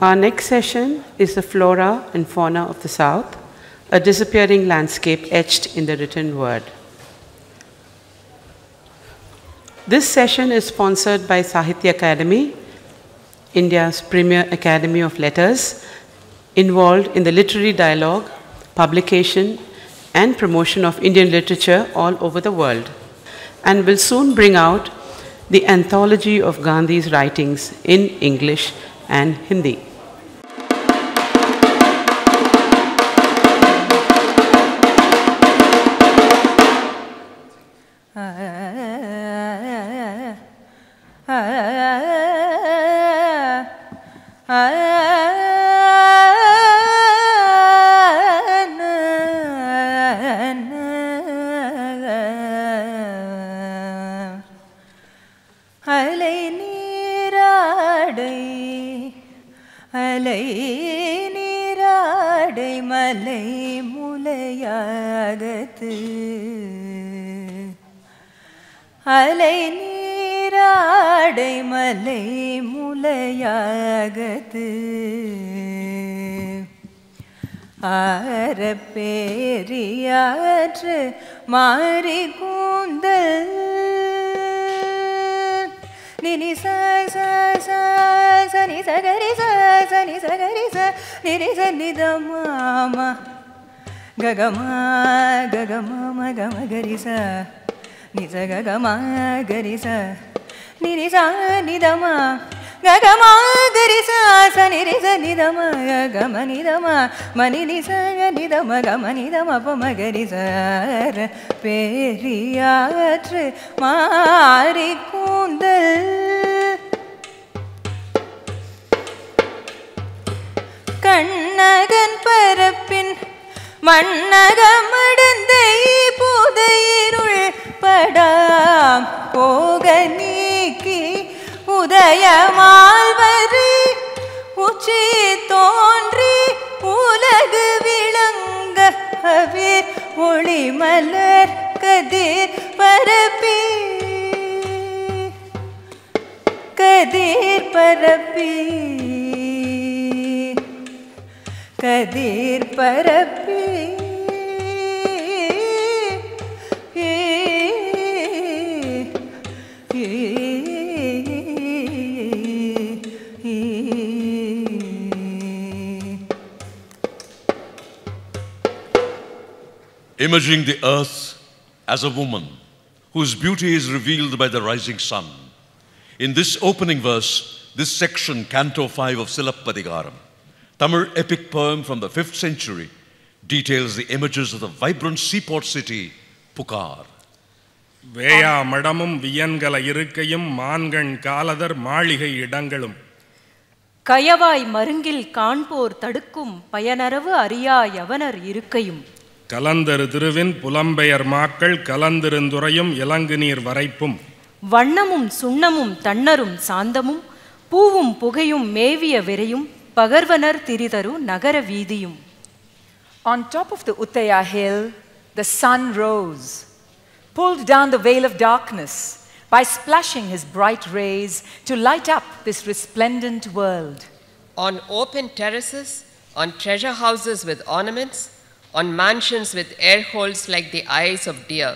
Our next session is the Flora and Fauna of the South, a disappearing landscape etched in the written word. This session is sponsored by Sahitya Akademi, India's premier academy of letters, involved in the literary dialogue, publication, and promotion of Indian literature all over the world, and will soon bring out the anthology of Gandhi's writings in English and Hindi. அலை நீராடை மலை முலையாகத்து ஆரப்பேரியாற்று மாறி கூந்தல் நினி சனி சகரி சனி சகரி நினி சன்னித மாமா ககமா ககமா கமகரி ச நிச ககமா கரிச நிரிசா நிதமா ககமா கரிச சனிரிச நிதம கம நிதம மணி நிச நிதம கம நிதம பம கரிச பெரியாற்று மாறி கூந்தல் கண்ணகன் பரப்பின் மண்ணகமடந்தை புதையிருள் படாம் போக நீக்கி உதயமால்வரை உச்சி தோன்றி உலகு விளங்க அவிர் ஒளி மலர் கதிர் பரப்பி கதிர் பரப்பி கதிர் பரப்பி Imaging the earth as a woman whose beauty is revealed by the rising sun. In this opening verse, this section, Canto 5 of Silapathikaram, Tamil epic poem from the 5th century, details the images of the vibrant seaport city, Pukar. வேயா மடமும் வியன்கல இருக்கையும் மான்கண் காலதர் மாளிகை இடங்களும் கயவாய் மருங்கில் காண்போர் தடுக்கும் பயனரவு அறியா யவனர் இருக்கையும் கலந்தரு திருவின் புலம்பெயர் மாக்கள் கலந்திருந்துரையும் இலங்கு நீர் வரைப்பும் வண்ணமும் சுண்ணமும் தண்ணரும் சாந்தமும் பூவும் புகையும் மேவிய விரையும் பகர்வனர் திரிதரு நகர வீதியும். On top of the Uttaya hill, the sun rose, pulled down the veil of darkness by splashing his bright rays to light up this resplendent world. On open terraces, on treasure houses with ornaments, on mansions with air holes like the eyes of deer,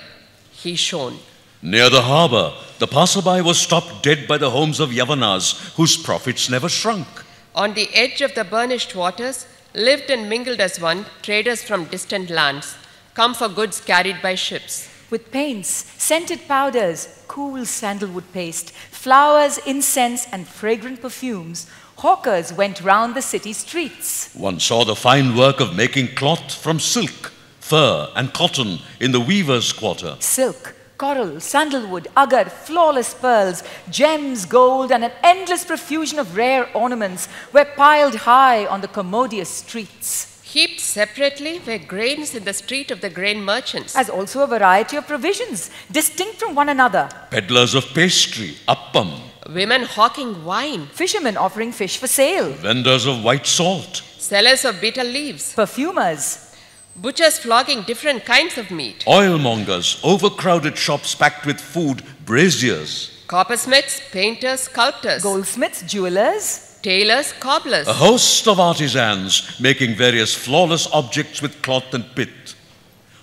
he shone. Near the harbour, the passerby was stopped dead by the homes of Yavanas, whose profits never shrunk. On the edge of the burnished waters, lived and mingled as one traders from distant lands, come for goods carried by ships. With paints, scented powders, cool sandalwood paste, flowers, incense, and fragrant perfumes, hawkers went round the city streets. One saw the fine work of making cloth from silk, fur, and cotton in the weaver's quarter. Silk, coral, sandalwood, agar, flawless pearls, gems, gold, and an endless profusion of rare ornaments were piled high on the commodious streets. Heaped separately were grains in the street of the grain merchants, as also a variety of provisions, distinct from one another. Peddlers of pastry, appam. Women hawking wine, Fishermen offering fish for sale. Vendors of white salt. sellers of bitter leaves, Perfumers. butchers flogging different kinds of meat, Oilmongers, overcrowded shops packed with food, braziers. coppersmiths, painters, sculptors, Goldsmiths, jewelers. tailors, cobblers. A host of artisans making various flawless objects with cloth and pith.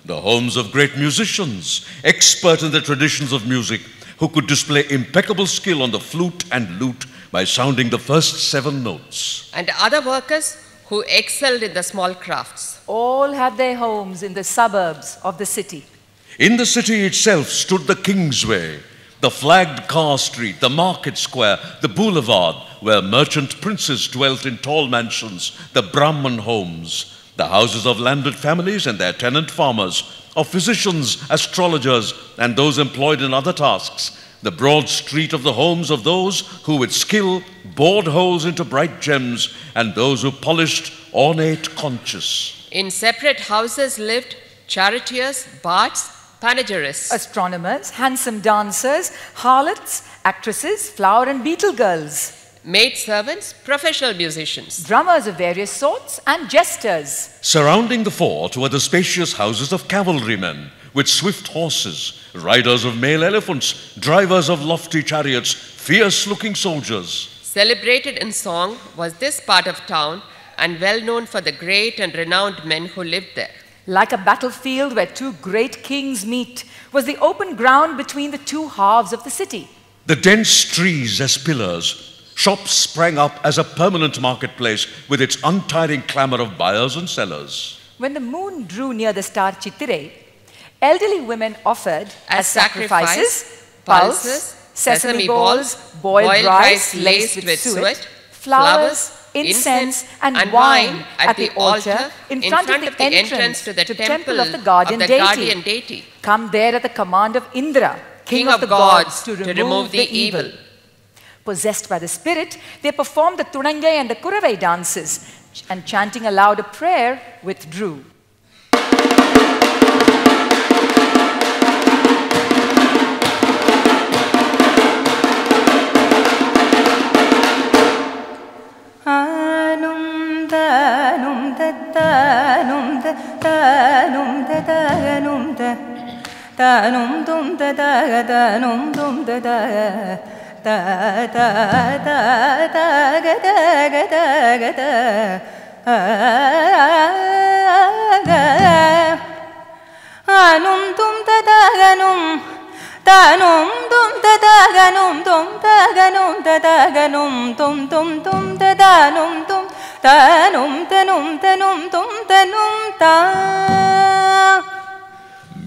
The homes of great musicians, expert in the traditions of music, who could display impeccable skill on the flute and lute by sounding the first 7 notes. And other workers who excelled in the small crafts. All had their homes in the suburbs of the city. In the city itself stood the Kingsway, the flagged car street, the market square, the boulevard, where merchant princes dwelt in tall mansions, the Brahman homes, the houses of landed families and their tenant farmers, of physicians, astrologers, and those employed in other tasks, the broad street of the homes of those who with skill bored holes into bright gems, and those who polished ornate conches. In separate houses lived charioteers, bards, panegyrists, Astronomers, handsome dancers, harlots, actresses, flower and beetle girls, maidservants, professional musicians, drummers of various sorts, and jesters. Surrounding the fort were the spacious houses of cavalrymen, with swift horses, riders of male elephants, drivers of lofty chariots, fierce-looking soldiers. Celebrated in song was this part of town and well known for the great and renowned men who lived there. Like a battlefield where 2 great kings meet was the open ground between the 2 halves of the city. The dense trees as pillars, shops sprang up as a permanent marketplace with its untiring clamor of buyers and sellers. When the moon drew near the star Chitire, elderly women offered as sacrifices pulses, sesame balls, boiled rice laced with suet, flowers, incense, and wine at the altar in front of the entrance to the temple of the guardian deity. Come there at the command of Indra, king of the gods, to remove the evil. Possessed by the spirit, they performed the Tunangai and the Kuravai dances, and chanting aloud a prayer, withdrew.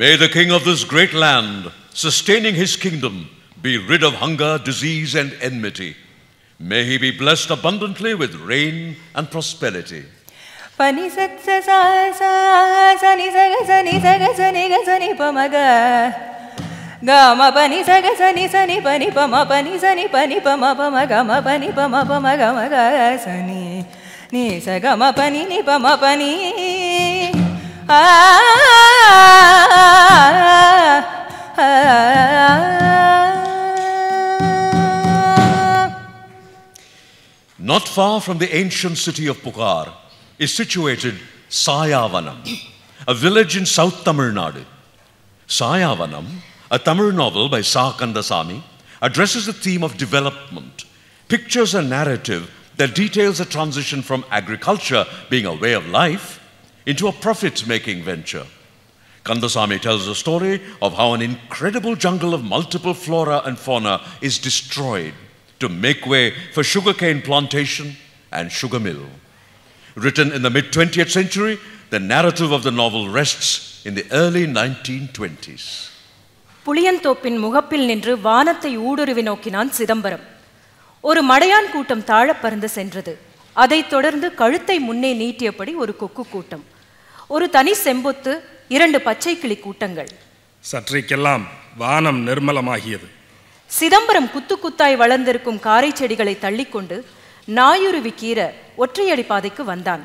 May the king of this great land, sustaining his kingdom, be rid of hunger, disease, and enmity. May he be blessed abundantly with rain and prosperity. Gama pani saga sani sani pani pama pani sani pani pama pama gama pani pama pama gama ga sani ni saga ma pani ni pama pani Not far from the ancient city of Pukar is situated Sayavanam, a village in South Tamil Nadu. Sayavanam, a Tamil novel by Kandasamy, addresses the theme of development, pictures a narrative that details a transition from agriculture being a way of life into a profit-making venture. Kandasamy tells a story of how an incredible jungle of multiple flora and fauna is destroyed to make way for sugarcane plantation and sugar mill. Written in the mid-20th century, the narrative of the novel rests in the early 1920s. புளியந்தோப்பின் முகப்பில் நின்று வானத்தை ஊடுருவி நோக்கினான் சிதம்பரம். ஒரு மடையான் கூட்டம் தாழ பறந்து சென்றது. அதைத் தொடர்ந்து கழுத்தை முன்னே நீட்டியபடி ஒரு கொக்கு கூட்டம், ஒரு தனி செம்பொத்து, 2 பச்சை கிளி கூட்டங்கள். சற்றைக்கெல்லாம் வானம் நிர்மலமாகியது. சிதம்பரம் குத்து குத்தாய் வளர்ந்திருக்கும் காரை செடிகளை தள்ளிக்கொண்டு நாயுருவி கீர ஒற்றையடி பாதைக்கு வந்தான்.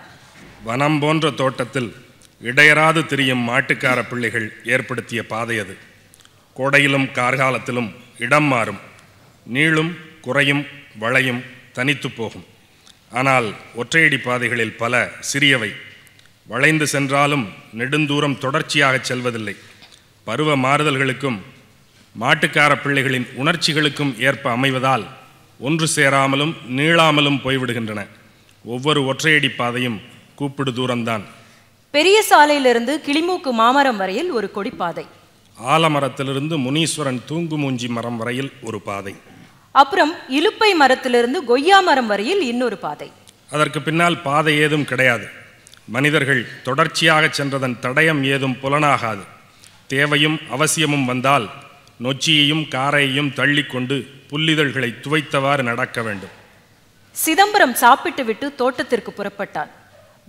வனம் போன்ற தோட்டத்தில் இடையராது திரியும் மாட்டுக்கார பிள்ளைகள் ஏற்படுத்திய பாதை அது. கோடையிலும் கார்காலத்திலும் இடம் மாறும், நீளும் குறையும் வளையும் தனித்து போகும். ஆனால் ஒற்றையடி பாதைகளில் பல சிறியவை, வளைந்து சென்றாலும் நெடுந்தூரம் தொடர்ச்சியாக செல்வதில்லை. பருவ மாறுதல்களுக்கும் மாட்டுக்கார பிள்ளைகளின் உணர்ச்சிகளுக்கும் ஏற்ப அமைவதால் ஒன்று சேராமலும் நீளாமலும் போய்விடுகின்றன. ஒவ்வொரு ஒற்றையடி பாதையும் கூப்பிடு தூரம்தான். பெரிய சாலையிலிருந்து கிளிமூக்கு மாமரம் வரையில் ஒரு கொடிப்பாதை. ஆலமரத்திலிருந்து முனீஸ்வரன் தூங்குமூஞ்சி மரம் வரையில் ஒரு பாதை. அப்புறம் இலுப்பை மரத்திலிருந்து கொய்யா மரம் வரையில் இன்னொரு பாதை. அதற்கு பின்னால் பாதை ஏதும் கிடையாது. மனிதர்கள் தொடர்ச்சியாக சென்றதன் தடயம் ஏதும் புலனாகாது. தேவையும் அவசியமும் வந்தால் நொச்சியையும் காரையையும் தள்ளிக்கொண்டு புல்லிதழ்களை துவைத்தவாறு நடக்க வேண்டும். சிதம்பரம் சாப்பிட்டு விட்டு தோட்டத்திற்கு புறப்பட்டான்.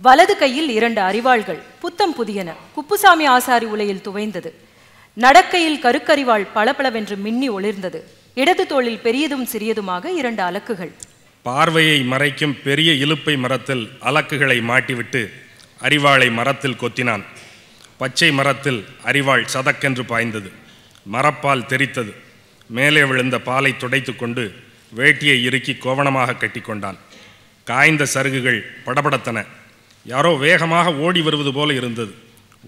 வலது கையில் 2 அரிவாள்கள் புத்தம் புதியன குப்புசாமி ஆசாரி உலையில் துவைந்தது. நடக்கையில் கருக்கரிவாள் பளபளவென்று மின்னி ஒளிர்ந்தது. இடது தோளில் பெரியதும் சிறியதுமாக 2 அலக்குகள். பார்வையை மறைக்கும் பெரிய இலுப்பை மரத்தில் அலக்குகளை மாட்டிவிட்டு அரிவாளை மரத்தில் கொத்தினான். பச்சை மரத்தில் அரிவாள் சதக்கென்று பாய்ந்தது. மரப்பால் தெரித்தது. மேலே விழுந்த பாலை துடைத்து கொண்டு வேட்டியை இறுக்கி கோவணமாக கட்டி கொண்டான். காய்ந்த சருகுகள் படபடத்தன. யாரோ வேகமாக ஓடி வருவது போல இருந்தது.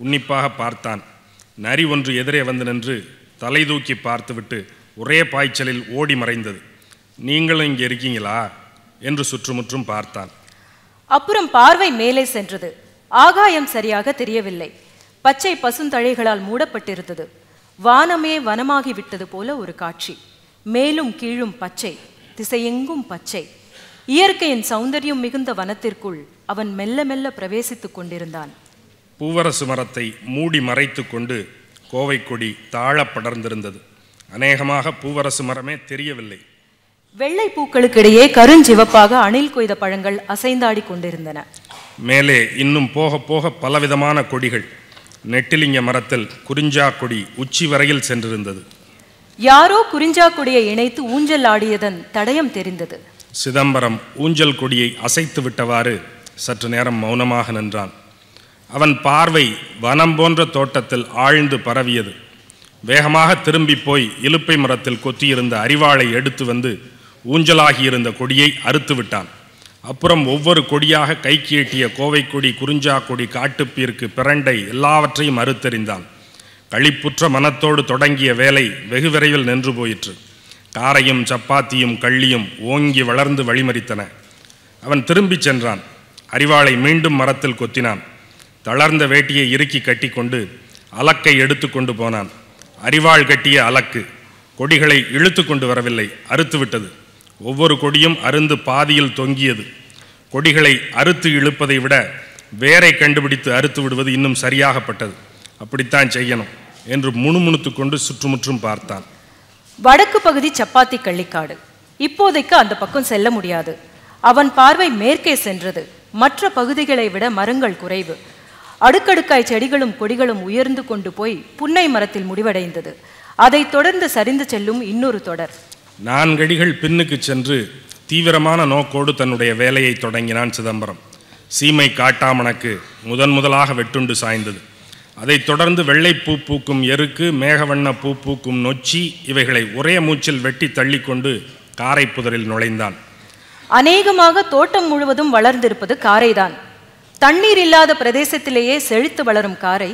உன்னிப்பாக பார்த்தான். நரி ஒன்று எதிரே வந்து நின்று தலை தூக்கி பார்த்துவிட்டு ஒரே பாய்ச்சலில் ஓடி மறைந்தது. நீங்களும் இங்கே இருக்கீங்களா என்று சுற்றுமுற்றும் பார்த்தான். அப்புறம் பார்வை மேலே சென்றது. ஆகாயம் சரியாக தெரியவில்லை. பச்சை பசுந்தழைகளால் மூடப்பட்டிருந்தது. வானமே வனமாகி விட்டது போல ஒரு காட்சி. மேலும் கீழும் பச்சை, திசையெங்கும் பச்சை. இயற்கையின் சௌந்தரியம் மிகுந்த வனத்திற்குள் அவன் மெல்ல மெல்ல பிரவேசித்துக் கொண்டிருந்தான். பூவரசு மரத்தை மூடி மறைத்து கொண்டு கோவை கொடி தாழ படர்ந்திருந்தது. அநேகமாக பூவரசு மரமே தெரியவில்லை. வெள்ளை பூக்களுக்கிடையே கருஞ்சிவப்பாக அணில் கொய்த பழங்கள் அசைந்தாடி கொண்டிருந்தன. மேலே இன்னும் போக போக பலவிதமான கொடிகள். நெட்டிலிங்க மரத்தில் குறிஞ்சா கொடி உச்சி வரையில் சென்றிருந்தது. யாரோ குறிஞ்சா கொடியை இணைத்து ஊஞ்சல் ஆடியதன் தடயம் தெரிந்தது. சிதம்பரம் ஊஞ்சல் கொடியை அசைத்து விட்டவாறு சற்று நேரம் மௌனமாக நின்றான். அவன் பார்வை வனம் போன்ற தோட்டத்தில் ஆழ்ந்து பரவியது. வேகமாக திரும்பி போய் இலுப்பை மரத்தில் கொத்தியிருந்த அரிவாளை எடுத்து வந்து ஊஞ்சலாகியிருந்த கொடியை அறுத்து விட்டான். அப்புறம் ஒவ்வொரு கொடியாக கைக்கு எட்டிய கோவை கொடி, குறிஞ்சா கொடி, காட்டுப்பீர்க்கு, பிரண்டை எல்லாவற்றையும் அறுத்தெறிந்தான். களிப்புற்ற மனத்தோடு தொடங்கிய வேலை வெகு விரைவில் நின்று போயிற்று. காரையும் சப்பாத்தியும் கள்ளியும் ஓங்கி வளர்ந்து வழிமறித்தன. அவன் திரும்பி சென்றான். அரிவாளை மீண்டும் மரத்தில் கொத்தினான். தளர்ந்த வேட்டியை இறுக்கி கட்டி கொண்டு அலக்கை எடுத்து கொண்டு போனான். அரிவாள் கட்டிய அலக்கு கொடிகளை இழுத்து கொண்டு வரவில்லை, அறுத்துவிட்டது. ஒவ்வொரு கொடியும் அருந்து பாதியில் தொங்கியது. கொடிகளை அறுத்து இழுப்பதை விட வேரை கண்டுபிடித்து அறுத்து விடுவது இன்னும் சரியாகப்பட்டது. அப்படித்தான் செய்யணும் என்று முணுமுணுத்து கொண்டு சுற்றுமுற்றும் பார்த்தான். வடக்கு பகுதி சப்பாத்தி கள்ளிக்காடு. இப்போதைக்கு அந்த பக்கம் செல்ல முடியாது. அவன் பார்வை மேற்கே சென்றது. மற்ற பகுதிகளை விட மரங்கள் குறைவு. அடுக்கடுக்காய் செடிகளும் கொடிகளும் உயர்ந்து கொண்டு போய் புன்னை மரத்தில் முடிவடைந்தது. அதை தொடர்ந்து சரிந்து செல்லும் இன்னொரு தொடர். 4 அடிகள் பின்னுக்கு சென்று தீவிரமான நோக்கோடு தன்னுடைய வேலையை தொடங்கினான் சிதம்பரம். சீமை காட்டாமணக்கு முதலாக வெட்டுண்டு சாய்ந்தது. அதைத் தொடர்ந்து வெள்ளை பூ பூக்கும் எருக்கு, மேகவண்ண பூ பூக்கும் நொச்சி, இவைகளை ஒரே மூச்சில் வெட்டி தள்ளி கொண்டு காரை புதரில் நுழைந்தான். அநேகமாக தோட்டம் முழுவதும் வளர்ந்திருப்பது காரைதான். தண்ணீர் இல்லாத பிரதேசத்திலேயே செழித்து வளரும் காரை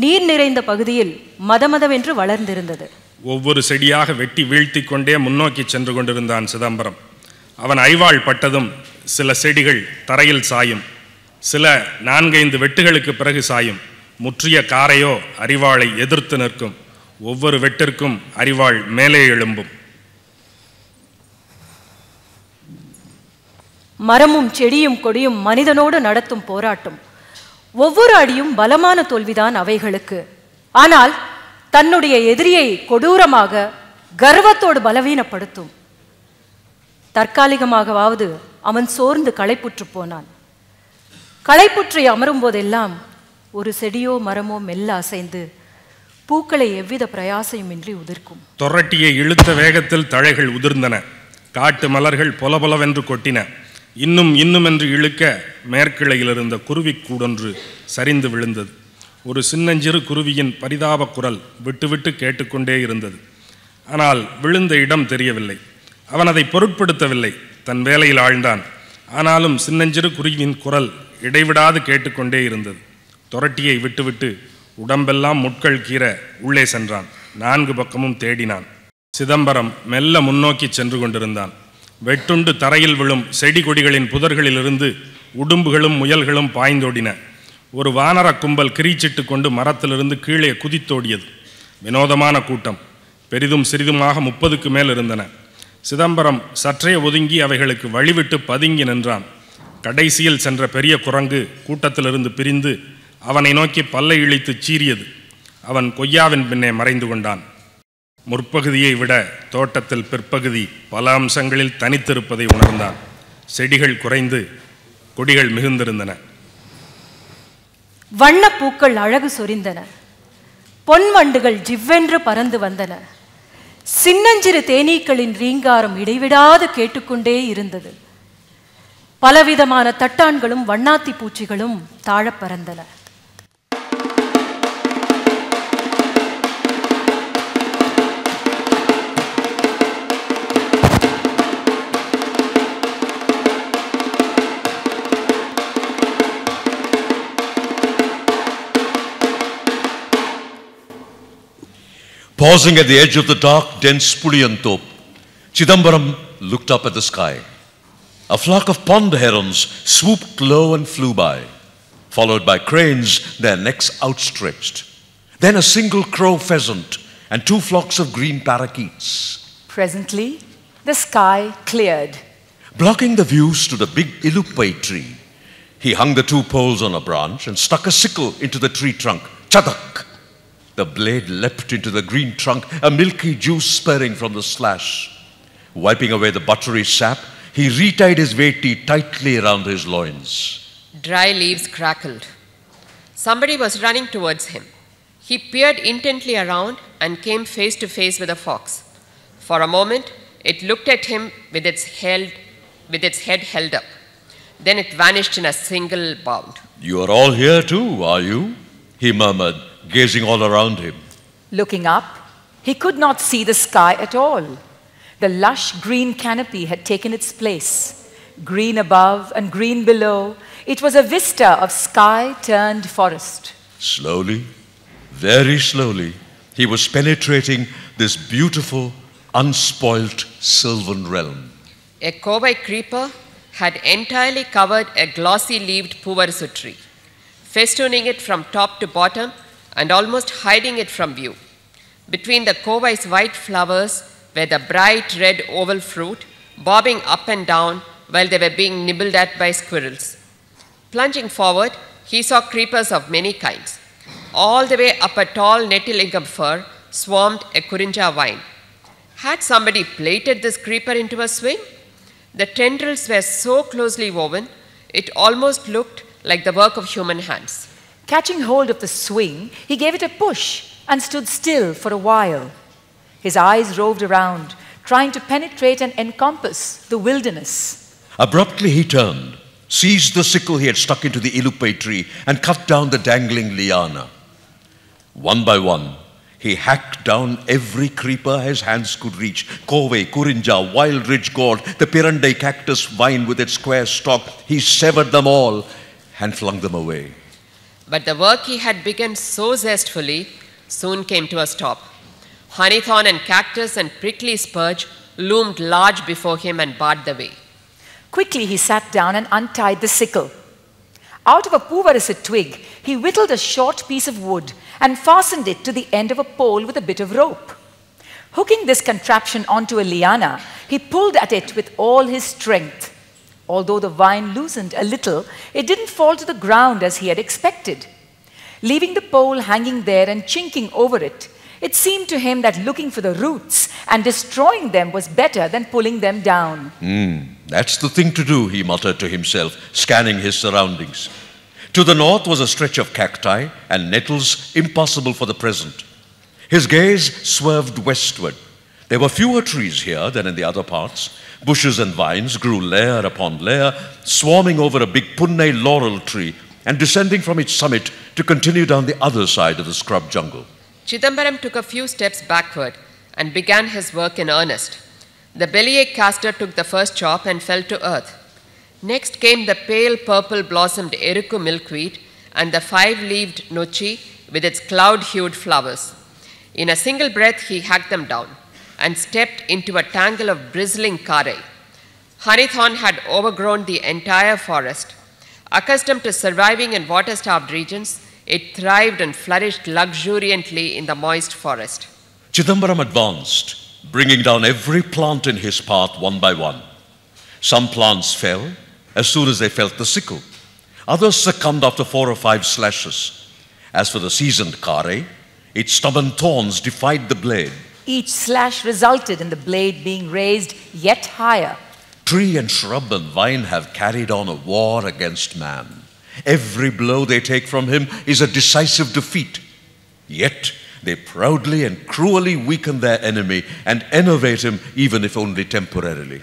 நீர் நிறைந்த பகுதியில் மதமதவென்று வளர்ந்திருந்தது. ஒவ்வொரு செடியாக வெட்டி வீழ்த்தி கொண்டே முன்னோக்கி சென்று கொண்டிருந்தான் சிதம்பரம். அவன் அரிவாள் பட்டதும் சில செடிகள் தரையில் சாயும், சில 4-5 வெட்டுகளுக்கு பிறகு சாயும். முற்றிய காரையோ அரிவாளை எதிர்த்து நிற்கும். ஒவ்வொரு வெட்டிற்கும் அரிவாள் மேலே எழும்பும். மரமும் செடியும் கொடியும் மனிதனோடு நடத்தும் போராட்டம். ஒவ்வொரு அடியும் பலமான தோல்விதான் அவைகளுக்கு. ஆனால் தன்னுடைய எதிரியை கொடூரமாக கர்வத்தோடு பலவீனப்படுத்தும். தற்காலிகமாகவாவது அவன் சோர்ந்து களைப்புற்று போனான். களைப்புற்றி அமரும் போதெல்லாம் ஒரு செடியோ மரமோ மெல்ல அசைந்து பூக்களை எவ்வித பிரயாசையுமின்றி உதிர்க்கும். தொரட்டியை இழுத்த வேகத்தில் தழைகள் உதிர்ந்தன. காட்டு மலர்கள் பொலபொலவென்று கொட்டின. இன்னும் என்று இழுக்க மேற்கிளையில் இருந்த குருவி கூடொன்று சரிந்து விழுந்தது. ஒரு சின்னஞ்சிறு குருவியின் பரிதாப குரல் விட்டு விட்டு கேட்டுக்கொண்டே இருந்தது. ஆனால் விழுந்த இடம் தெரியவில்லை. அவன் அதை பொருட்படுத்தவில்லை. தன் வேலையில் ஆழ்ந்தான். ஆனாலும் சின்னஞ்சிறு குருவியின் குரல் இடைவிடாது கேட்டுக்கொண்டே இருந்தது. தொரட்டியை விட்டுவிட்டு உடம்பெல்லாம் முட்கள் கீற உள்ளே சென்றான். 4 பக்கமும் தேடினான். சிதம்பரம் மெல்ல முன்னோக்கி சென்று கொண்டிருந்தான். வெட்டுண்டு தரையில் விழும் செடி கொடிகளின் புதர்களிலிருந்து உடும்புகளும் முயல்களும் பாய்ந்தோடின. ஒரு வானர கும்பல் கிரீச்சிட்டு கொண்டு மரத்திலிருந்து கீழே குதித்தோடியது. வினோதமான கூட்டம். பெரிதும் சிறிதுமாக 30க்கு மேல் இருந்தன. சிதம்பரம் சற்றே ஒதுங்கி அவைகளுக்கு வழிவிட்டு பதுங்கி நின்றான். கடைசியில் சென்ற பெரிய குரங்கு கூட்டத்திலிருந்து பிரிந்து அவனை நோக்கி பல்லை இழித்து சீறியது. அவன் கொய்யாவின் பின்னே மறைந்து கொண்டான். முற்பகுதியை விட தோட்டத்தில் பிற்பகுதி பல அம்சங்களில் தனித்திருப்பதை உணர்ந்தான். செடிகள் குறைந்து கொடிகள் மிகுந்திருந்தன. வண்ணப்பூக்கள் அழகு சொரிந்தன. பொன்வண்டுகள் ஜிவ்வென்று பறந்து வந்தன. சின்னஞ்சிறு தேனீக்களின் ரீங்காரம் இடைவிடாது கேட்டுக்கொண்டே இருந்தது. பலவிதமான தட்டான்களும் வண்ணாத்தி பூச்சிகளும் தாழப் பறந்தன. Pausing at the edge of the dark, dense Puliyantop, Chidambaram looked up at the sky. A flock of pond herons swooped low and flew by, followed by cranes, their necks outstretched. Then a single crow pheasant and 2 flocks of green parakeets. Presently, the sky cleared. Blocking the views to the big ilupai tree, he hung the 2 poles on a branch and stuck a sickle into the tree trunk. Chadak! The blade leapt into the green trunk, a milky juice spurting from the slash. Wiping away the buttery sap, he retied his veti tightly around his loins. Dry leaves crackled. Somebody was running towards him. He peered intently around and came face to face with a fox. For a moment, it looked at him with its head held up. Then it vanished in a single bound. You are all here too, are you? He murmured, gazing all around him. Looking up, he could not see the sky at all. The lush green canopy had taken its place. Green above and green below, it was a vista of sky-turned forest. Slowly, very slowly, he was penetrating this beautiful, unspoilt sylvan realm. A kovai creeper had entirely covered a glossy-leaved puvarsu tree, festooning it from top to bottom and almost hiding it from view. Between the kovai's white flowers were the bright red oval fruit, bobbing up and down while they were being nibbled at by squirrels. Plunging forward, he saw creepers of many kinds. All the way up a tall netilingam fir swarmed a kurinja vine. Had somebody plaited this creeper into a swing? The tendrils were so closely woven, it almost looked like the work of human hands. Catching hold of the swing, he gave it a push and stood still for a while. His eyes roved around, trying to penetrate and encompass the wilderness. Abruptly he turned, seized the sickle he had stuck into the ilupai tree, and cut down the dangling liana. One by one, he hacked down every creeper his hands could reach. Kovai, kurinja, wild ridge gourd, the pirandai cactus vine with its square stalk. He severed them all and flung them away. But the work he had begun so zestfully soon came to a stop. Honeythorn and cactus and prickly spurge loomed large before him and barred the way. Quickly he sat down and untied the sickle. Out of a puvarasa twig, he whittled a short piece of wood and fastened it to the end of a pole with a bit of rope. Hooking this contraption onto a liana, he pulled at it with all his strength. Although the vine loosened a little, it didn't fall to the ground as he had expected. Leaving the pole hanging there and chinking over it, it seemed to him that looking for the roots and destroying them was better than pulling them down. That's the thing to do, he muttered to himself, scanning his surroundings. To the north was a stretch of cacti and nettles impossible for the present. His gaze swerved westward. There were fewer trees here than in the other parts. Bushes and vines grew layer upon layer, swarming over a big punnai laurel tree and descending from its summit to continue down the other side of the scrub jungle. Chidambaram took a few steps backward and began his work in earnest. The bellyache castor took the first chop and fell to earth. Next came the pale purple-blossomed eruku milkweed and the 5-leaved nochi with its cloud-hued flowers. In a single breath, he hacked them down and stepped into a tangle of bristling karai. Honeythorn had overgrown the entire forest. Accustomed to surviving in water-starved regions, it thrived and flourished luxuriantly in the moist forest. Chidambaram advanced, bringing down every plant in his path one by one. Some plants fell as soon as they felt the sickle. Others succumbed after 4 or 5 slashes. As for the seasoned kare, its stubborn thorns defied the blade. Each slash resulted in the blade being raised yet higher. Tree and shrub and vine have carried on a war against man. Every blow they take from him is a decisive defeat. Yet they proudly and cruelly weaken their enemy and enervate him, even if only temporarily.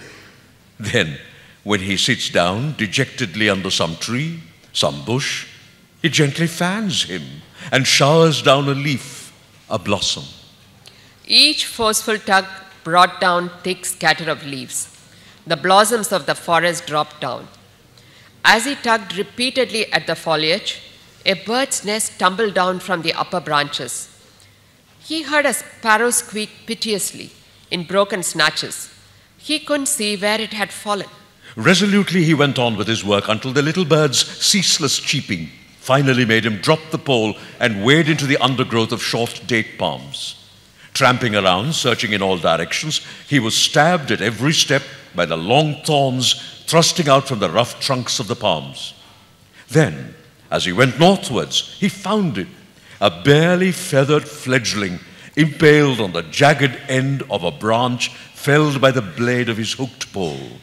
Then, when he sits down dejectedly under some tree, some bush, he gently fans him and showers down a leaf, a blossom. Each forceful tug brought down thick scatter of leaves. The blossoms of the forest dropped down. As he tugged repeatedly at the foliage, a bird's nest tumbled down from the upper branches. He heard a sparrow squeak piteously in broken snatches. He couldn't see where it had fallen. Resolutely he went on with his work until the little bird's ceaseless cheeping finally made him drop the pole and wade into the undergrowth of short date palms. Tramping around, searching in all directions, he was stabbed at every step by the long thorns thrusting out from the rough trunks of the palms. Then, as he went northwards, he found it, a barely feathered fledgling impaled on the jagged end of a branch felled by the blade of his hooked pole.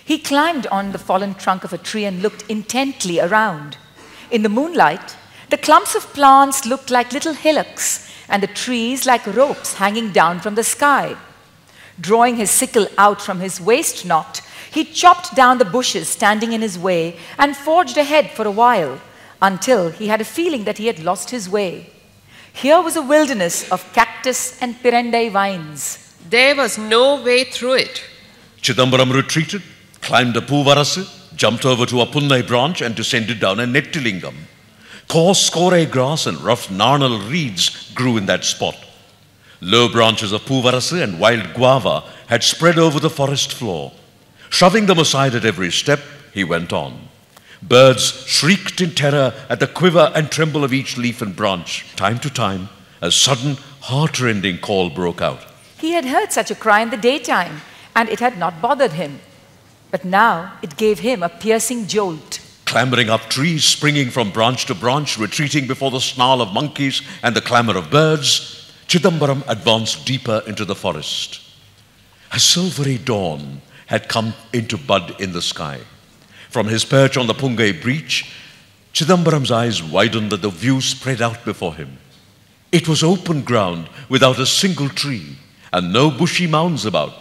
He climbed on the fallen trunk of a tree and looked intently around. In the moonlight, the clumps of plants looked like little hillocks and the trees like ropes hanging down from the sky. Drawing his sickle out from his waist knot, he chopped down the bushes standing in his way and forged ahead for a while, until he had a feeling that he had lost his way. Here was a wilderness of cactus and pirendai vines. There was no way through it. Chidambaram retreated, climbed a poovarase, jumped over to a punnai branch and descended down a nettilingam. Coarse kore grass and rough narnal reeds grew in that spot. Low branches of poovarase and wild guava had spread over the forest floor. Shoving them aside at every step, he went on. Birds shrieked in terror at the quiver and tremble of each leaf and branch. Time to time, a sudden, heart-rending call broke out. He had heard such a cry in the daytime, and it had not bothered him. But now it gave him a piercing jolt. Clambering up trees, springing from branch to branch, retreating before the snarl of monkeys and the clamor of birds, Chidambaram advanced deeper into the forest. A silvery dawn had come into bud in the sky. From his perch on the Pungai breach, Chidambaram's eyes widened and the view spread out before him. It was open ground without a single tree and no bushy mounds about.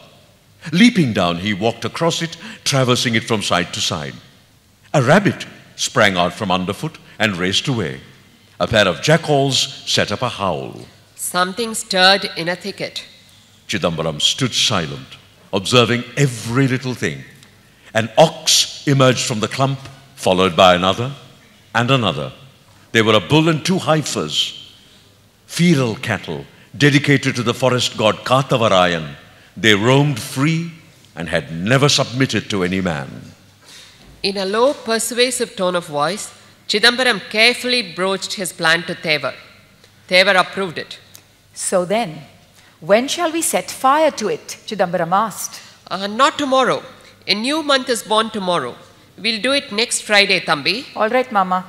Leaping down, he walked across it, traversing it from side to side. A rabbit sprang out from underfoot and raced away. A pair of jackals set up a howl. Something stirred in a thicket. Chidambaram stood silent, observing every little thing. An ox emerged from the clump, followed by another and another. There were a bull and 2 heifers, feral cattle dedicated to the forest god Katavarayan. They roamed free and had never submitted to any man. In a low, persuasive tone of voice, Chidambaram carefully broached his plan to Thevar. Thevar approved it. So then, when shall we set fire to it? Chidambaram asked. Not tomorrow. A new month is born tomorrow. We'll do it next Friday, Thambi. All right, Mama.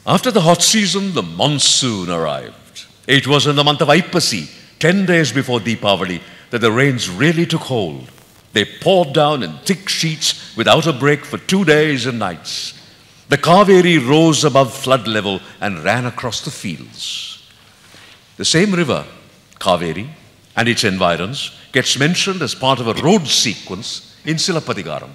After the hot season, the monsoon arrived. It was in the month of Aipasi, 10 days before Deepavali, that the rains really took hold. They poured down in thick sheets without a break for 2 days and nights. The Kaveri rose above flood level and ran across the fields. The same river, Kaveri, and its environs gets mentioned as part of a road sequence in Silapathikaram.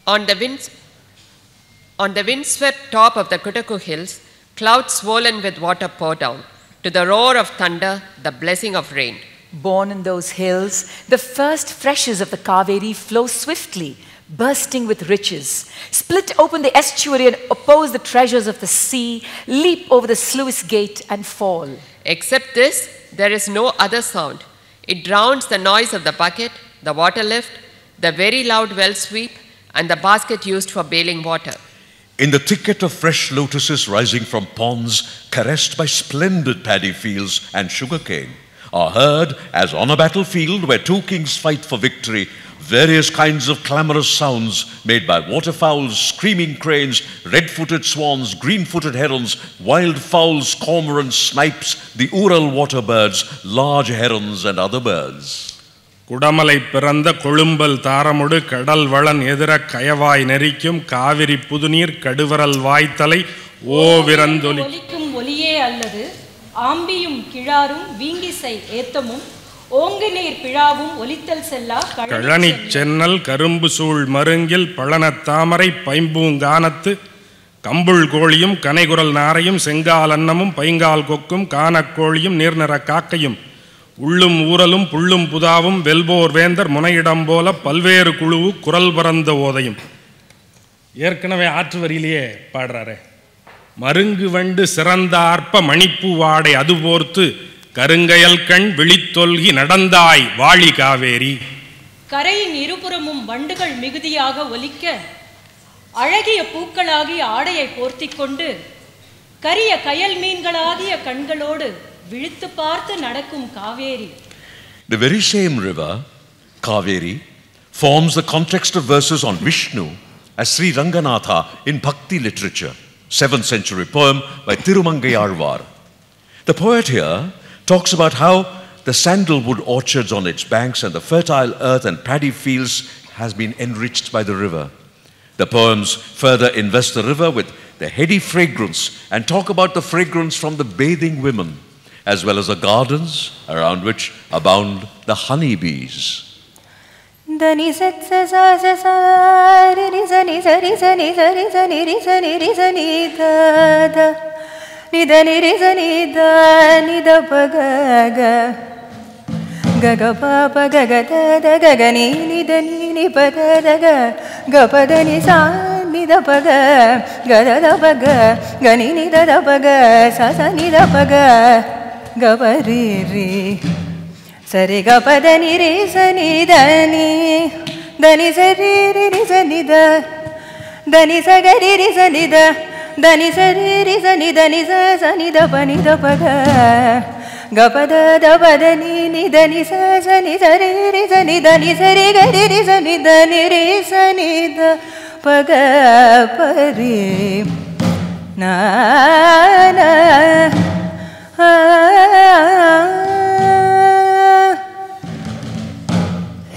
On the windswept top of the Kutaku hills, clouds swollen with water pour down. To the roar of thunder, the blessing of rain. Born in those hills, the first freshes of the Kaveri flow swiftly, bursting with riches, split open the estuary and oppose the treasures of the sea, leap over the sluice gate and fall. Except this, there is no other sound. It drowns the noise of the bucket, the water lift, the very loud well sweep, and the basket used for bailing water. In the thicket of fresh lotuses rising from ponds, caressed by splendid paddy fields and sugarcane, are heard, as on a battlefield where two kings fight for victory, various kinds of clamorous sounds made by waterfowls, screaming cranes, red-footed swans, green-footed herons, wild fowls, cormorants, snipes, the Ural water birds, large herons and other birds. குடமலை பிறந்த கொழும்பல் தாரமுடு கடல் வளன் எதிர கயவாய் நெறிக்கும் காவிரி புதுநீர் கடுவரல் வாய்த்தலை ஓவிரந்தொலி ஒலிக்கும் ஒலியே அல்லது ஆம்பியும் கிழாரும் வீங்கிசை ஏத்தமும் ஓங்கு நீர் பிழாவும் ஒலித்தல் செல்லா கழனி சென்னல் கரும்பு சூழ் மருங்கில் பழனத் தாமரை பைம்பூங்கானத்து கம்புள் கோழியும் கனைகுரல் நாரையும் செங்கால் அன்னமும் பைங்கால் கொக்கும் கானக்கோழியும் நீர்நிற காக்கையும் உள்ளும் ஊரலும் புள்ளும் புதாவும் வெல்போர் வேந்தர் முனையிடம் போல பல்வேறு குழுவு குரல் பரந்த ஓதையும். ஏற்கனவே ஆற்று வரியிலேயே பாடுறாரு. மருங்கு வண்டு சிறந்த ஆர்ப்ப மணிப்பூ வாடை அதுபோர்த்து கருங்கயல் கண் விழித்தொல்கி நடந்தாய் வாழி காவேரி. கரையின் இருபுறமும் வண்டுகள் மிகுதியாக ஒலிக்க அழகிய பூக்களாகிய ஆடையை போர்த்திக் கொண்டு கரிய கயல் மீன்களாகிய கண்களோடு விழித்து பார்த்து நடக்கும் Kaveri. The very same river, Kaveri, forms the context of verses on Vishnu as Sri Ranganatha in Bhakti literature, 7th century poem by Tirumangayalvar. The poet here talks about how the sandalwood orchards on its banks and the fertile earth and paddy fields has been enriched by the river. The poems further invest the river with the heady fragrance and talk about the fragrance from the bathing women, as well as the gardens around which abound the honey bees. Dani sat sa sa sa sa ri ri sa ni sa ri sa ni sa ri sa ni ri sa ni ri sa ni da da ni da ni ri sa ni da ni da pa ga ga ga ga pa pa ga ga da da ga ga ni da ni pa da da ga ga pa da ni sa ni da pa ga ga da pa ga ga ni da da pa ga sa ni da pa ga ga pa ri ri sari ga pa da ni ri sa ni da ni sa ri ri sa ni da ni sa ga ri sa ni da ni sa ri sa ni da ni sa ni da pa ga ga pa da pa da ni da ni sa ni sa ri sa ni da ni sa ri ga ri sa ni da ni ri sa ni da pa ga pa ri na na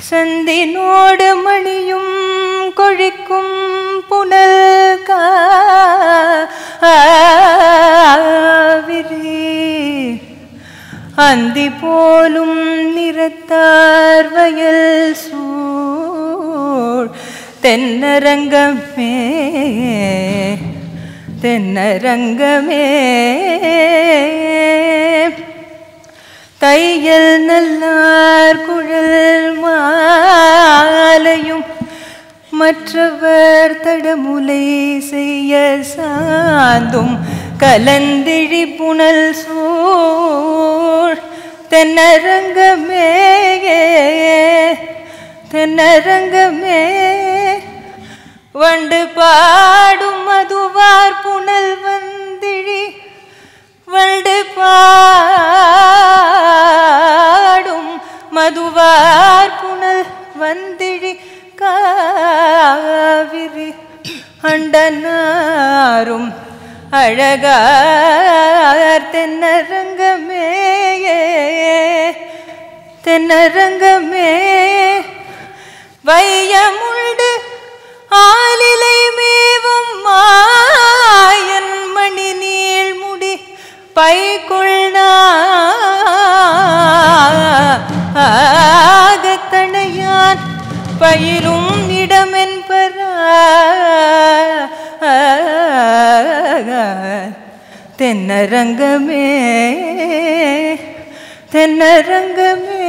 சந்தினோடு மணியும் கொழிக்கும் புனல் காவிரி அந்தி போலும் நிறத்தார் வயல் சூழ் தென்னரங்கமே தென்னரங்கமே தையல் நல்லார் குழல் மாலையும் மற்றவர் தடமுலை செய்ய சாந்தும் கலந்திழி புனல் சூழ் தென்னரங்கமே தென்னரங்கமே வண்டு பாடும் மதுவார் புனல் வந்திழி வண்டு பாடும் மதுவார் புனல் வந்திழி காவிரி அண்டனாரும் அழகார் தென்னரங்கமே தென்னரங்கமே வையமுண்டு ஆலிலை மேவும் மாயன் மணி நீள்முடி பைக்குள்ளாகத்தனையான் பயிலும் இடமென்பர தென்னரங்கமே தென்னரங்கமே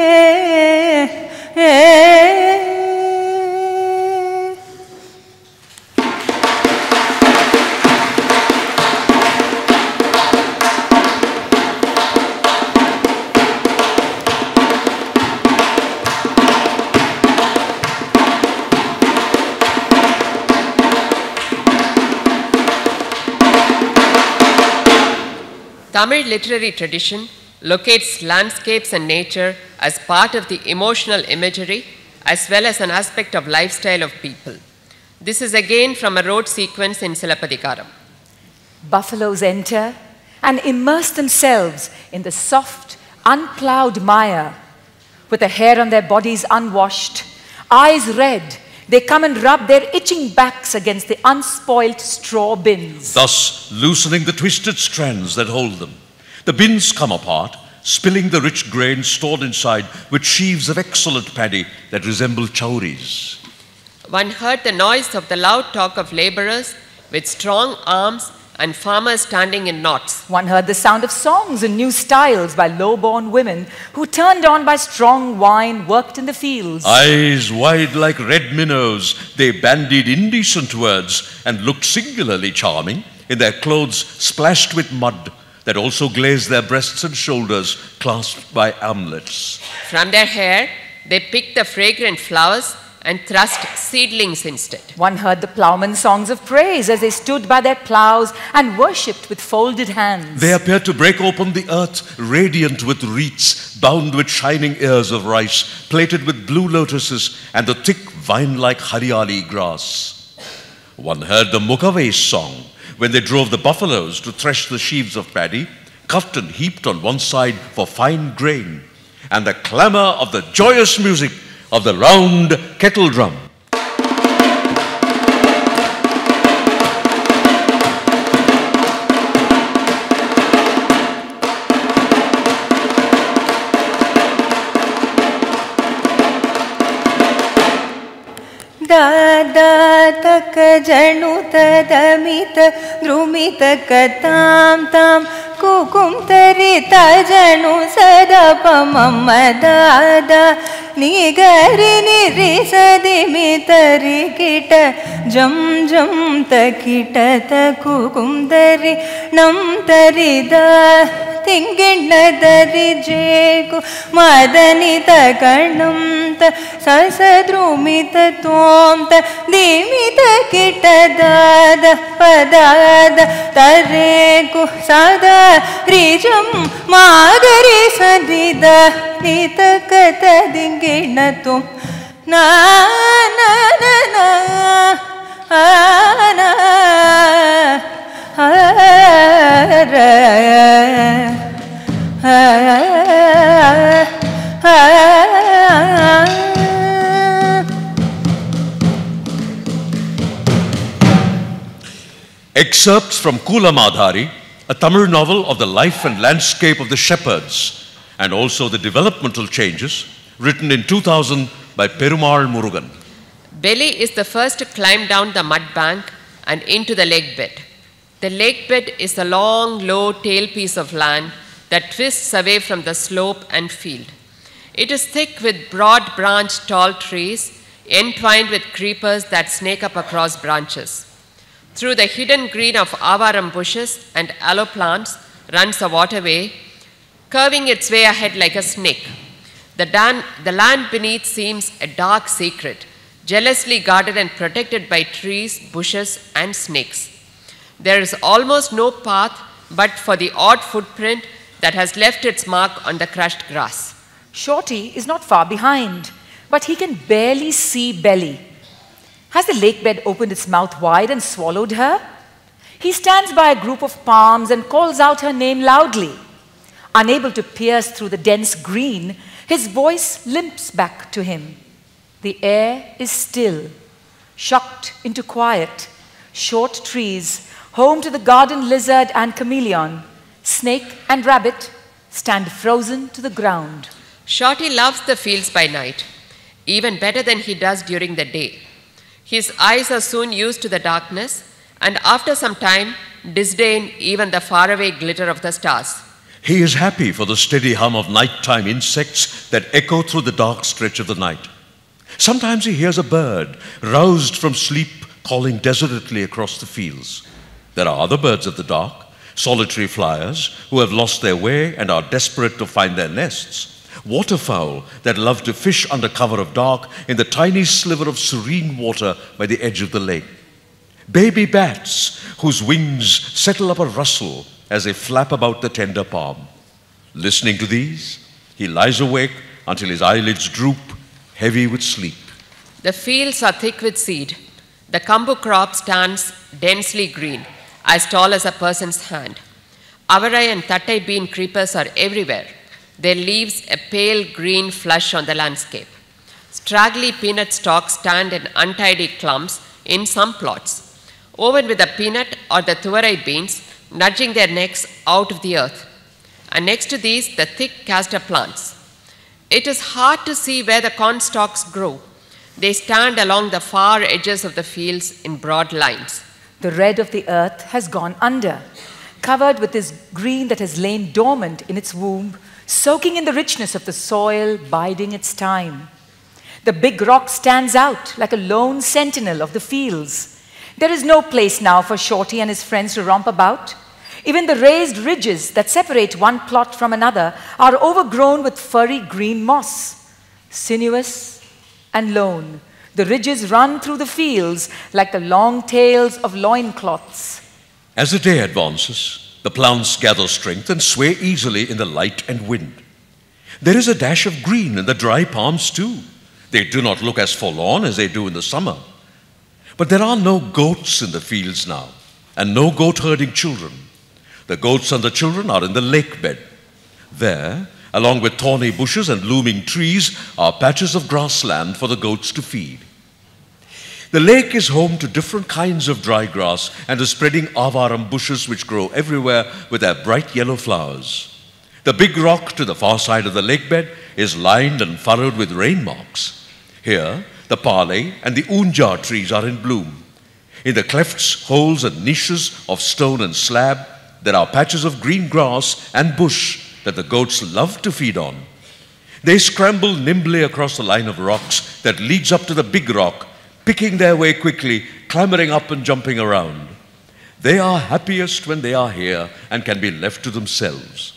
Tamil literary tradition locates landscapes and nature as part of the emotional imagery as well as an aspect of lifestyle of people. This is again from a road sequence in Silapathikaram. Buffaloes enter and immerse themselves in the soft, unplowed mire. With the hair on their bodies unwashed, eyes red, they come and rub their itching backs against the unspoilt straw bins. Thus loosening the twisted strands that hold them. The bins come apart, spilling the rich grain stored inside with sheaves of excellent paddy that resemble chowries. One heard the noise of the loud talk of laborers with strong arms and farmers standing in knots. One heard the sound of songs and new styles by low-born women who, turned on by strong wine, worked in the fields. Eyes wide like red minnows, they bandied indecent words and looked singularly charming in their clothes splashed with mud that also glazed their breasts and shoulders clasped by armlets. From their hair, they picked the fragrant flowers and thrust seedlings instead. One heard the ploughmen's songs of praise as they stood by their ploughs and worshipped with folded hands. They appeared to break open the earth, radiant with wreaths, bound with shining ears of rice, plated with blue lotuses and the thick vine-like hariali grass. One heard the Mukave's song when they drove the buffaloes to thresh the sheaves of paddy, cut and heaped on one side for fine grain, and the clamor of the joyous music of the round kettle drum. तक जनुत दमित द्रुमित कताम ताम कुकुम तरित जनु सदप मम दादा निगरि निरिसदिमि तरि kit जम जम तकिट तकुकुम तरि नम तरि दा तिंगिण्ण तरि जेकु मदनित कर्णम ससद्रुमित तोम दिमित किट दाद पदाद तरेकु सदा रिजम मागरि सदिद नित कत दिंगिण तुम ना ना ना ना ना Excerpts from Kula Madhari, a Tamil novel of the life and landscape of the shepherds, and also the developmental changes, written in 2000 by Perumal Murugan. Belly is the first to climb down the mud bank and into the lake bed. The lake bed is a long, low tail piece of land that twists away from the slope and field. It is thick with broad-branched tall trees, entwined with creepers that snake up across branches. Through the hidden green of avaram bushes and aloe plants runs a waterway, curving its way ahead like a snake. The land beneath seems a dark secret, jealously guarded and protected by trees, bushes, and snakes. There is almost no path but for the odd footprint that has left its mark on the crushed grass. Shorty is not far behind, but he can barely see Belly. Has the lake bed opened its mouth wide and swallowed her? He stands by a group of palms and calls out her name loudly. Unable to pierce through the dense green, his voice limps back to him. The air is still, shocked into quiet. Short trees, home to the garden lizard and chameleon, snake and rabbit, stand frozen to the ground. Shorty loves the fields by night, even better than he does during the day. His eyes are soon used to the darkness, and after some time, disdain even the faraway glitter of the stars. He is happy for the steady hum of nighttime insects that echo through the dark stretch of the night. Sometimes he hears a bird, roused from sleep, calling desolately across the fields. There are other birds of the dark, solitary flyers who have lost their way and are desperate to find their nests. Waterfowl that love to fish under cover of dark in the tiny sliver of serene water by the edge of the lake. Baby bats whose wings settle up a rustle as they flap about the tender palm. Listening to these, he lies awake until his eyelids droop, heavy with sleep. The fields are thick with seed. The kambu crop stands densely green, as tall as a person's hand. Avarai and thattai bean creepers are everywhere, their leaves a pale green flush on the landscape. Straggly peanut stalks stand in untidy clumps in some plots, woven with the peanut or the thuvarai beans, nudging their necks out of the earth. And next to these, the thick castor plants. It is hard to see where the corn stalks grow. They stand along the far edges of the fields in broad lines. The red of the earth has gone under, covered with this green that has lain dormant in its womb, soaking in the richness of the soil, biding its time. The big rock stands out like a lone sentinel of the fields. There is no place now for Shorty and his friends to romp about. Even the raised ridges that separate one plot from another are overgrown with furry green moss. Sinuous and lone, the ridges run through the fields like the long tails of loincloths. As the day advances, the plants gather strength and sway easily in the light and wind. There is a dash of green in the dry palms too. They do not look as forlorn as they do in the summer. But there are no goats in the fields now, and no goat-herding children. The goats and the children are in the lake bed. There, along with thorny bushes and looming trees, are patches of grassland for the goats to feed. The lake is home to different kinds of dry grass and the spreading avaram bushes which grow everywhere with their bright yellow flowers. The big rock to the far side of the lake bed is lined and furrowed with rain marks. Here, the parley and the unja trees are in bloom. In the clefts, holes and niches of stone and slab, there are patches of green grass and bush that the goats love to feed on. They scramble nimbly across the line of rocks that leads up to the big rock, picking their way quickly, clambering up and jumping around. They are happiest when they are here and can be left to themselves.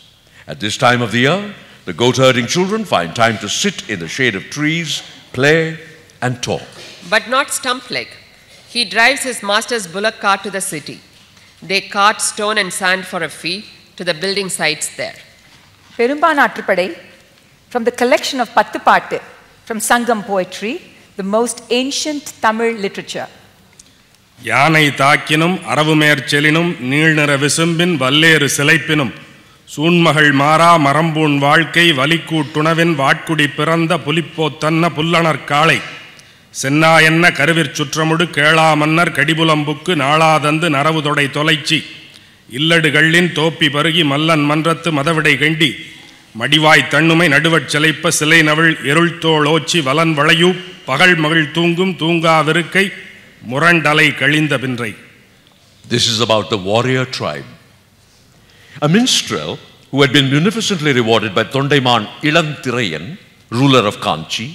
At this time of the year, the goat-herding children find time to sit in the shade of trees, play, and talk. But not Stump-leg. He drives his master's bullock cart to the city. They cart stone and sand for a fee to the building sites there. Perumbanatrupadai, from the collection of Pattu Paattu, from Sangam poetry, the most ancient Tamil literature. யானை தாக்கினும் அரவுமேற் செலினும் நீள்நிற விசும்பின் வல்லேறு சிலைப்பினும் சூன்மகள் மாறா மரம்பூன் வாழ்க்கை வலிக்கூட்டுணவின் வாட்குடி பிறந்த புலிப்போத்தன்ன புல்லணர் காளை சென்னா என்ன கருவிற் சுற்றமுடு கேளா மன்னர் கடிபுலம்புக்கு நாளாதந்து நரவு தொடை தொலைச்சி இல்லடுகளின் தோப்பி பருகி மல்லன் மன்றத்து மதவிடை கண்டி மடிவாய் தண்ணுமை நடுவற் செலைப்ப சிலை நவிழ் இருள்தோள் ஓச்சி வலன் வளையூ பகல் மகிழ் தூங்கும் தூங்காவிருக்கை முரண்டலை கழிந்த பின்றை. This is about the warrior tribe. A minstrel who had been munificently rewarded by Thondaiman Ilantirayan, ruler of Kanchi,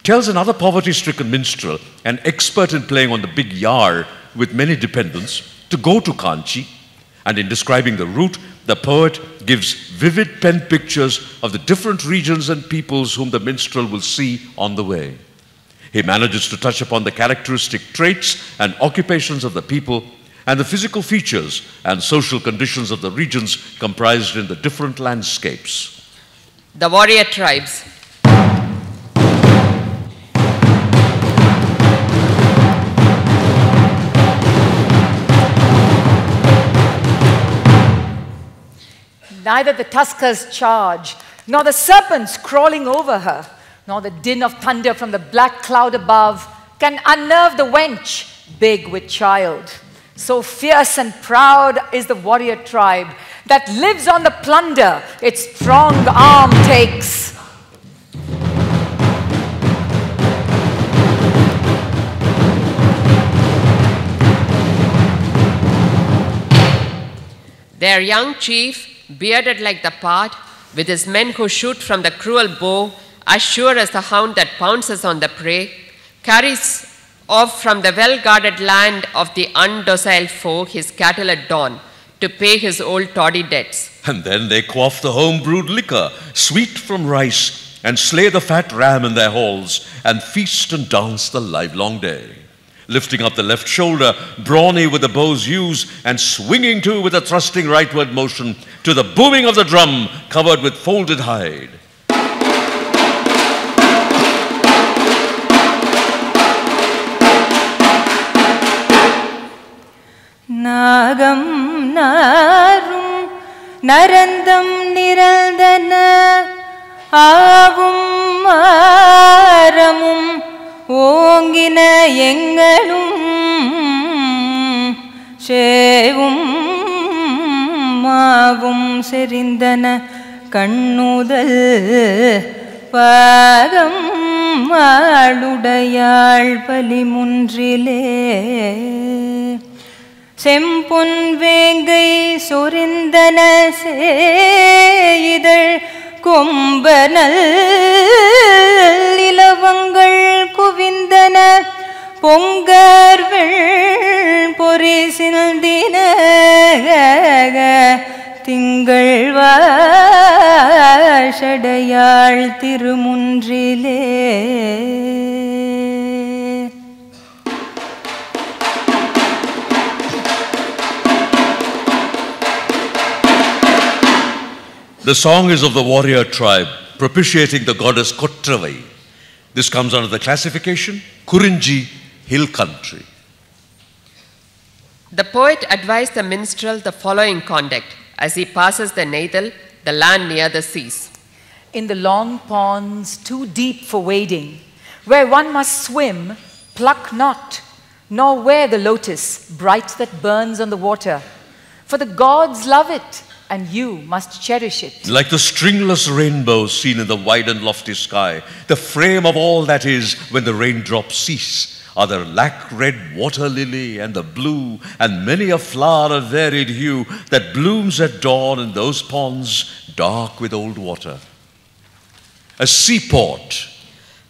tells another poverty-stricken minstrel, an expert in playing on the big yar with many dependents, to go to Kanchi, and in describing the route, the poet gives vivid pen pictures of the different regions and peoples whom the minstrel will see on the way. He manages to touch upon the characteristic traits and occupations of the people and the physical features and social conditions of the regions comprised in the different landscapes. The warrior tribes. Neither the tuskers charge, nor the serpents crawling over her, nor the din of thunder from the black cloud above can unnerve the wench, big with child. So fierce and proud is the warrior tribe that lives on the plunder its strong arm takes. Their young chief, bearded like the pard, with his men who shoot from the cruel bow, as sure as the hound that pounces on the prey, carries off from the well-guarded land of the undocile foe his cattle at dawn to pay his old toddy debts. And then they quaff the home-brewed liquor, sweet from rice, and slay the fat ram in their halls, and feast and dance the livelong day. lifting up the left shoulder, brawny with the bow's use, and swinging to with a thrusting rightward motion to the booming of the drum covered with folded hide. Nagam narum narandam niraldana avum maramum ஓங்கின எங்களும் சேவும் மாவும் செறிந்தன கண்ணுதல் பாகம் ஆளுடையாள் பலிமுன்றிலே செம்பொன் வேங்கை சொரிந்தன சேயிதழ் கொம்பனல் இலவங்கள் குவிந்தன பொங்கர்வெள் பொறி சிந்தின திங்கள் வாஷடையாள் திருமுன்றிலே The song is of the warrior tribe, propitiating the goddess Kottravai. This comes under the classification Kurinji, hill country. The poet advised the minstrel the following conduct as he passes the Neithal, the land near the seas. In the long ponds too deep for wading, where one must swim, pluck not, nor wear the lotus bright that burns on the water, for the gods love it, and you must cherish it. Like the stringless rainbow seen in the wide and lofty sky, the frame of all that is when the raindrops cease, are the lac-red water lily and the blue and many a flower of varied hue that blooms at dawn in those ponds dark with old water. A seaport.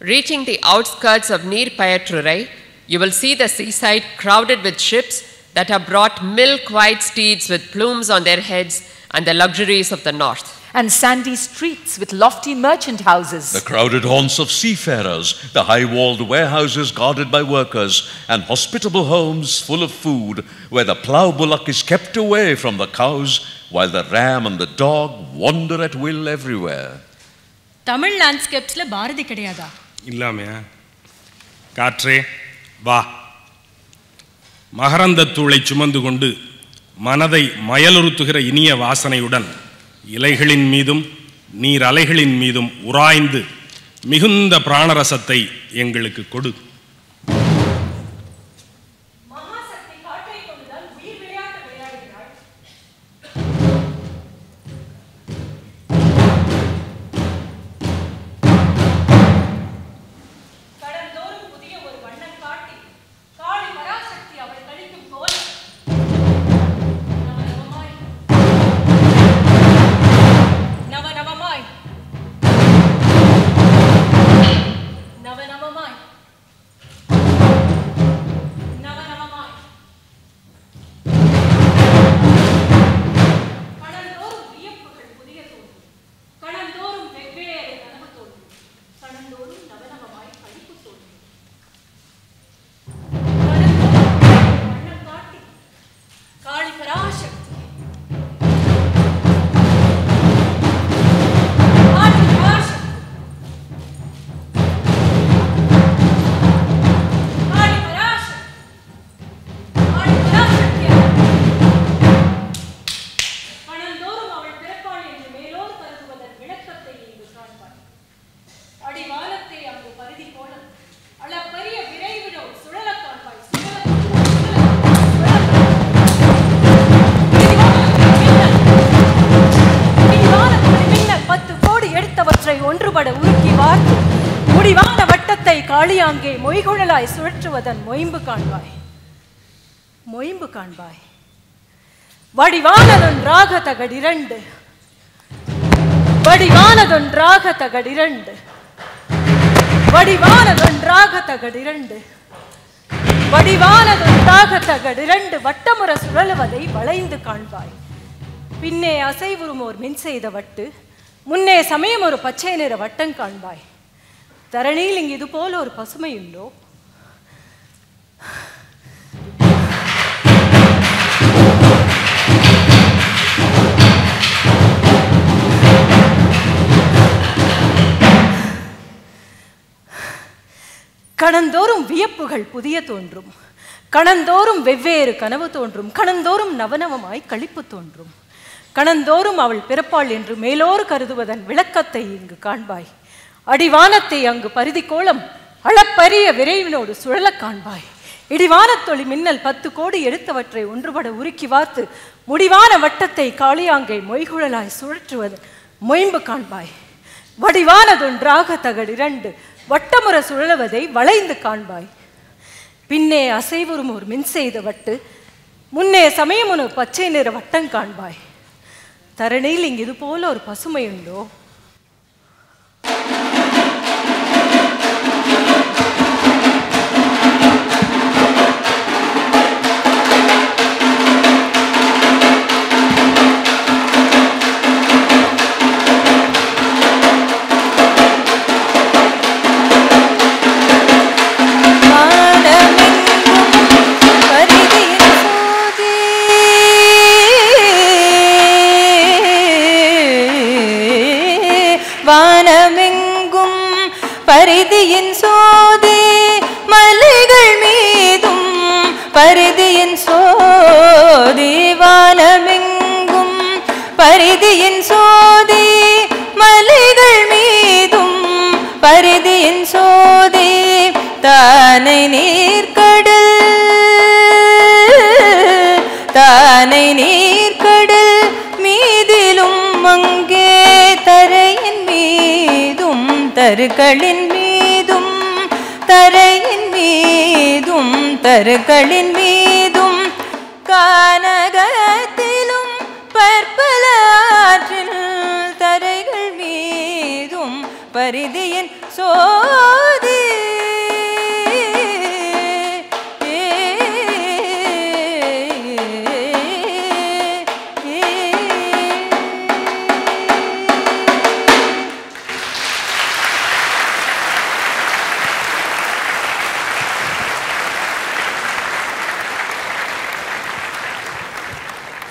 Reaching the outskirts of Neer Payatrurai, you will see the seaside crowded with ships that have brought milk-white steeds with plumes on their heads and the luxuries of the north. And sandy streets with lofty merchant houses. The crowded haunts of seafarers, the high-walled warehouses guarded by workers, and hospitable homes full of food where the plough bullock is kept away from the cows while the ram and the dog wander at will everywhere. Tamil landscapes la Bharati kediyada. இல்லாமையா காற்றே வா மகரந்தத்தூளை சுமந்து கொண்டு மனதை மயலுறுத்துகிற இனிய வாசனையுடன் இலைகளின் மீதும் நீர் அலைகளின் மீதும் உராய்ந்து மிகுந்த பிராணரசத்தை எங்களுக்கு கொடு. காளியாங்கே மொய்குழலாய் சுழற்றுவதன் மொயம்பு காண்பாய் மொயம்பு காண்பாய் வடிவானதொன்றாக தகடிரண்டு வடிவானதொன்றாக தகடிரண்டு வடிவானதொன்றாக தகடிரண்டு வடிவானதொன்றாக தகடிரண்டு வட்டமுற சுழலுவதை வளைந்து காண்பாய் பின்னே அசைவுறும் ஓர் மின் செய்த வட்டு முன்னே சமயம் ஒரு பச்சை நிற வட்டம் காண்பாய் தரணியில் இங்கு இது போல ஒரு பசுமை உண்டோ கணந்தோறும் வியப்புகள் புதிய தோன்றும், கணந்தோறும் வெவ்வேறு கனவு தோன்றும், கணந்தோறும் நவநவமாய் களிப்பு தோன்றும். கணந்தோறும் அவள் பிறப்பாள் என்று மேலோர் கருதுவதன் விளக்கத்தை இங்கு காண்பாய். அடிவானத்தை அங்கு பரிதி கோலம் அளப்பரிய விரைவினோடு சுழலக் காண்பாய். இடிவானத்தொளி மின்னல் 10 கோடி எடுத்தவற்றை ஒன்றுபட உருக்கி வார்த்து முடிவான வட்டத்தை காளியாங்கை மொய்குழலாய் சுழற்றுவது மொயம்பு காண்பாய். வடிவானதொன்றாக தகடு 2 வட்டமுற சுழலுவதை வளைந்து காண்பாய். பின்னே அசைவுறும் ஒரு மின் செய்த வட்டு, முன்னே சமயமுனு பச்சை நிற வட்டம் காண்பாய். தரணியில் இங்கு இது போல ஒரு பசுமை உண்டோ? வானமெங்கும் பரிதியின் சோதி மலைகள் மீதும் பரிதியின் சோதி, வானமெங்கும் பரிதியின் சோதி மலைகள் மீதும் பரிதியின் சோதி, தானை நீர்க்கடல் தானை நீர்க்கடல் மீதிலும் அங்கே தரையின் மீதும் தருக்களின் மீதும் தரையின் மீதும் தருக்களின் மீதும் கானகத்திலும் பற்பல ஆற்றில் தரைகள் மீதும் பரிதியின் சோதி.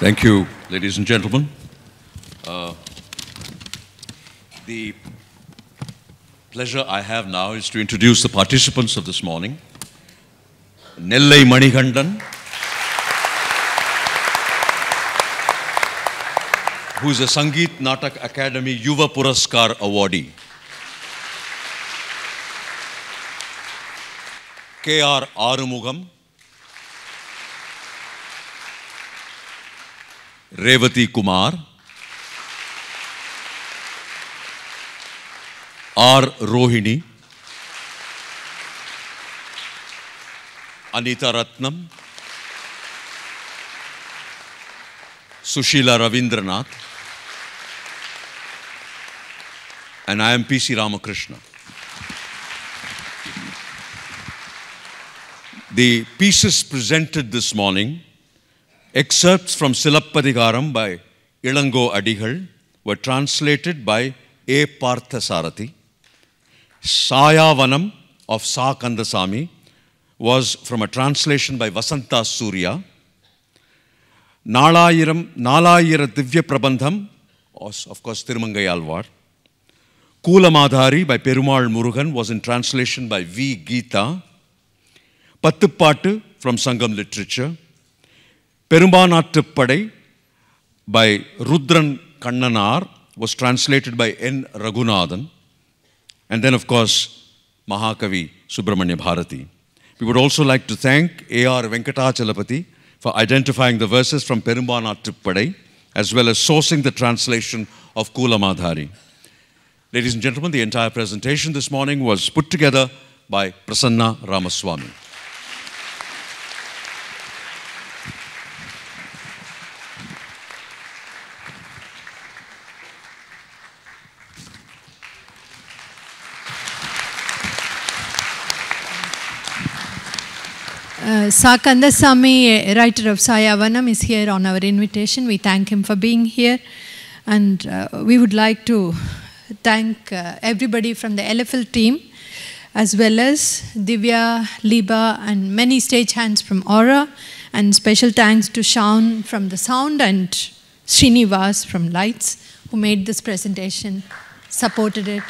Thank you, ladies and gentlemen. The pleasure I have now is to introduce the participants of this morning. Nellai Manikandan, who is a Sangeet Natak Academy Yuva Puraskar awardee. R Arumugam, Revathy Kumar, R Rohini, Anita Ratnam, Sushila Ravindranath, and I am C Ramakrishna. The pieces presented this morning, excerpts from Silapathikaram by Ilango Adigal, were translated by A Parthasarathi. Sayavanam of Sa Kandasamy was from a translation by Vasanta Surya. Nalayira Divya Prabandham was, of course, Tirumangayalvar. Kulamadhari by Perumal Murugan was in translation by V. Geeta. Pattupattu from Sangam literature. Perumbanattupadai by Rudran Kannanar was translated by N. Raghunathan. And then, of course, Mahakavi Bharati. We would also like to thank R Venkatachalapathy for identifying the verses from Perumbanattupadai, as well as sourcing the translation of Kulamadhari. Ladies and gentlemen, the entire presentation this morning was put together by Prasanna Ramaswamy. Sa Kandasamy, writer of Sayavanam, is here on our invitation. We thank him for being here. And we would like to thank everybody from the LFL team, as well as Divya, Liba, and many stage hands from Aura. And special thanks to Shaun from the sound and Srinivas from lights, who made this presentation, supported it.